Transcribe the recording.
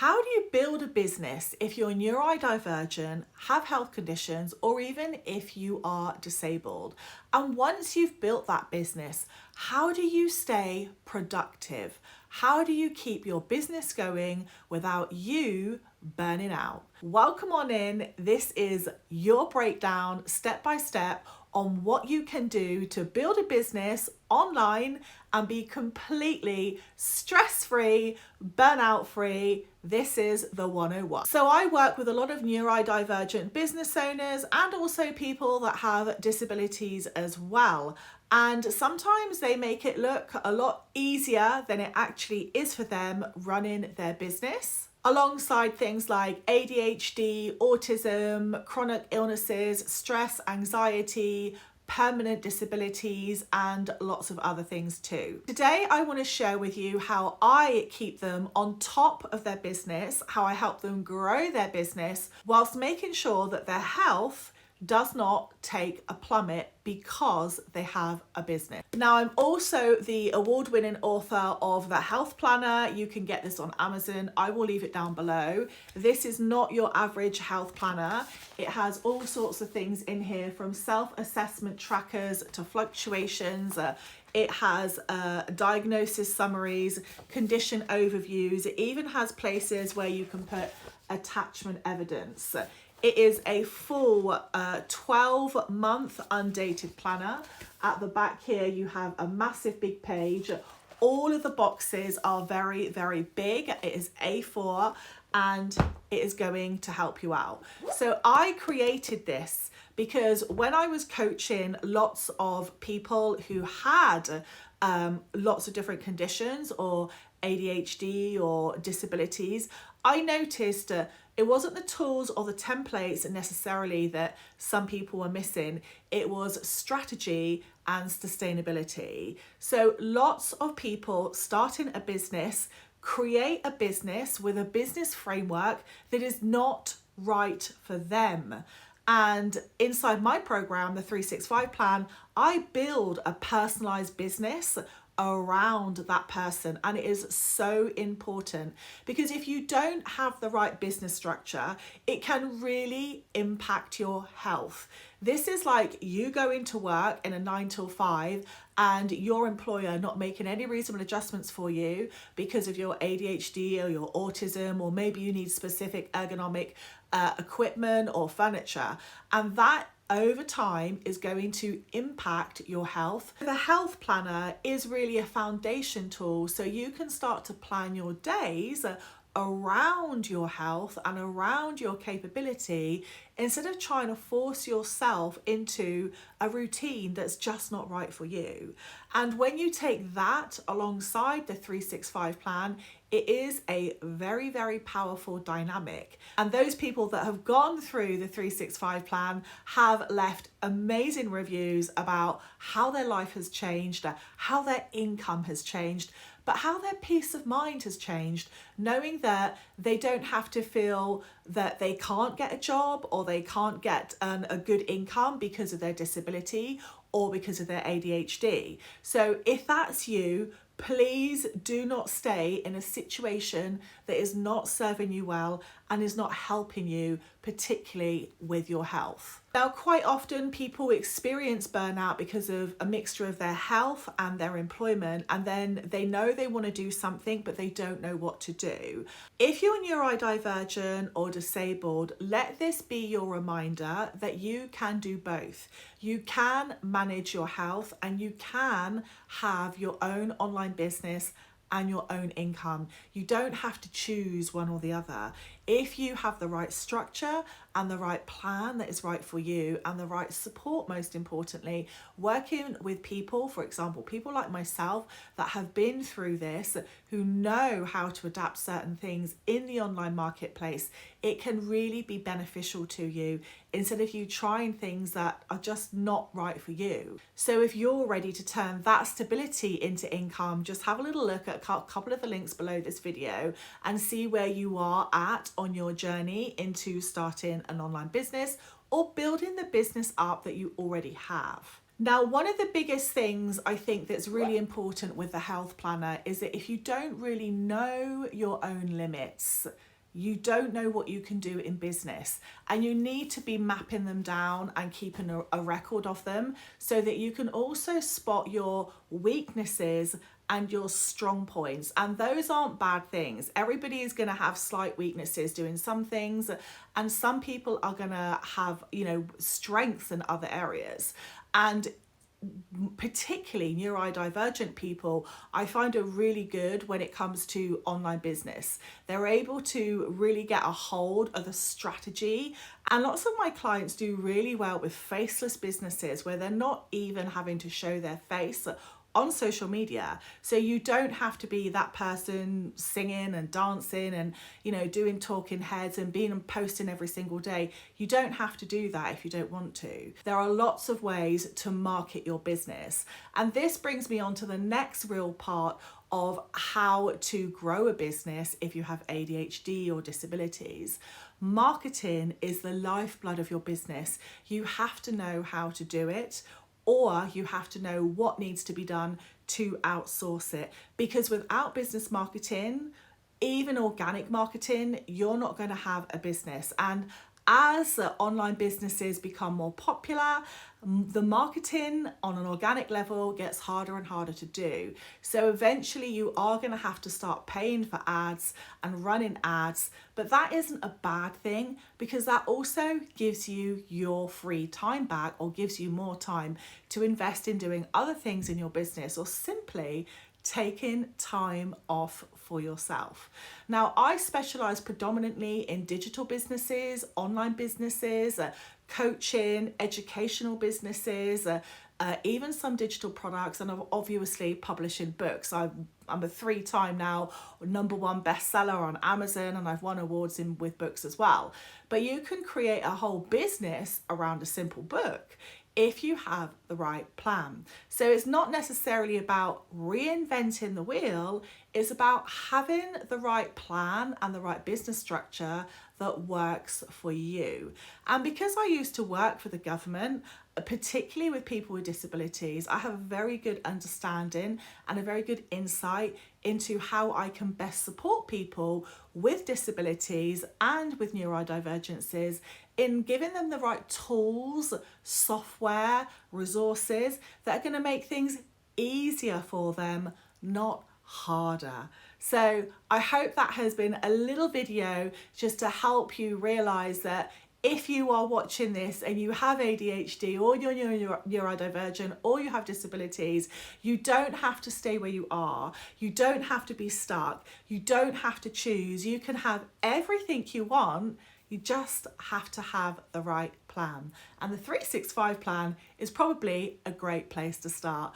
How do you build a business if you're neurodivergent, have health conditions, or even if you are disabled? And once you've built that business, how do you stay productive? How do you keep your business going without you burning out? Welcome on in. This is your breakdown, step by step, on what you can do to build a business online and be completely stress-free, burnout-free. This is the 101. So I work with a lot of neurodivergent business owners and also people that have disabilities as well. And sometimes they make it look a lot easier than it actually is for them running their business. Alongside things like ADHD, autism, chronic illnesses, stress, anxiety, permanent disabilities, and lots of other things too. Today, I want to share with you how I keep them on top of their business, how I help them grow their business whilst making sure that their health does not take a plummet because they have a business. Now, I'm also the award-winning author of The Health Planner. You can get this on Amazon. I will leave it down below. This is not your average health planner. It has all sorts of things in here, from self-assessment trackers to fluctuations. It has diagnosis summaries, condition overviews. It even has places where you can put attachment evidence. It is a full 12-month undated planner. At the back here, you have a massive big page. All of the boxes are very, very big. It is A4 and it is going to help you out. So I created this because when I was coaching lots of people who had lots of different conditions or ADHD or disabilities, I noticed it wasn't the tools or the templates necessarily that some people were missing. It was strategy and sustainability. So lots of people starting a business create a business with a business framework that is not right for them. And inside my program, the 365 plan, I build a personalized business around that person. And it is so important because if you don't have the right business structure, it can really impact your health. This is like you going to work in a 9 till 5 and your employer not making any reasonable adjustments for you because of your ADHD or your autism, or maybe you need specific ergonomic equipment or furniture. And that over time is going to impact your health. The health planner is really a foundation tool so you can start to plan your days around your health and around your capability instead of trying to force yourself into a routine that's just not right for you. And when you take that alongside the 365 plan, it is a very, very powerful dynamic. And those people that have gone through the 365 plan have left amazing reviews about how their life has changed, how their income has changed, but how their peace of mind has changed, knowing that they don't have to feel that they can't get a job or they can't get a good income because of their disability or because of their ADHD. So if that's you, please do not stay in a situation that is not serving you well and is not helping you, particularly with your health. Now, quite often people experience burnout because of a mixture of their health and their employment, and then they know they want to do something, but they don't know what to do. If you're neurodivergent or disabled, let this be your reminder that you can do both. You can manage your health and you can have your own online business and your own income. You don't have to choose one or the other. If you have the right structure and the right plan that is right for you and the right support, most importantly, working with people, for example, people like myself that have been through this, who know how to adapt certain things in the online marketplace, it can really be beneficial to you instead of you trying things that are just not right for you. So if you're ready to turn that stability into income, just have a little look at a couple of the links below this video and see where you are at on your journey into starting an online business or building the business up that you already have. Now, one of the biggest things I think that's really important with the health planner is that if you don't really know your own limits, you don't know what you can do in business, and you need to be mapping them down and keeping a record of them so that you can also spot your weaknesses and your strong points. And those aren't bad things. Everybody is going to have slight weaknesses doing some things, and some people are going to have, strengths in other areas. And particularly neurodivergent people, I find are really good when it comes to online business. They're able to really get a hold of the strategy. And lots of my clients do really well with faceless businesses where they're not even having to show their face on social media. So you don't have to be that person singing and dancing and, doing talking heads and being and posting every single day. You don't have to do that if you don't want to. There are lots of ways to market your business. And this brings me on to the next real part of how to grow a business if you have ADHD or disabilities. Marketing is the lifeblood of your business. You have to know how to do it, or you have to know what needs to be done to outsource it. Because without business marketing, even organic marketing, you're not going to have a business. And as online businesses become more popular, the marketing on an organic level gets harder and harder to do. So eventually you are going to have to start paying for ads and running ads, but that isn't a bad thing because that also gives you your free time back or gives you more time to invest in doing other things in your business or simply taking time off for yourself. Now, I specialize predominantly in digital businesses, online businesses, coaching, educational businesses, even some digital products, and I'm obviously publishing books. I'm a 3-time now #1 bestseller on Amazon, and I've won awards with books as well. But you can create a whole business around a simple book if you have the right plan. So it's not necessarily about reinventing the wheel, it's about having the right plan and the right business structure that works for you. And because I used to work for the government, particularly with people with disabilities, I have a very good understanding and a very good insight into how I can best support people with disabilities and with neurodivergencies in giving them the right tools, software, resources that are going to make things easier for them, not harder. So I hope that has been a little video just to help you realize that if you are watching this and you have ADHD or you're neurodivergent or you have disabilities, you don't have to stay where you are. You don't have to be stuck. You don't have to choose. You can have everything you want. You just have to have the right plan. And the 365 plan is probably a great place to start.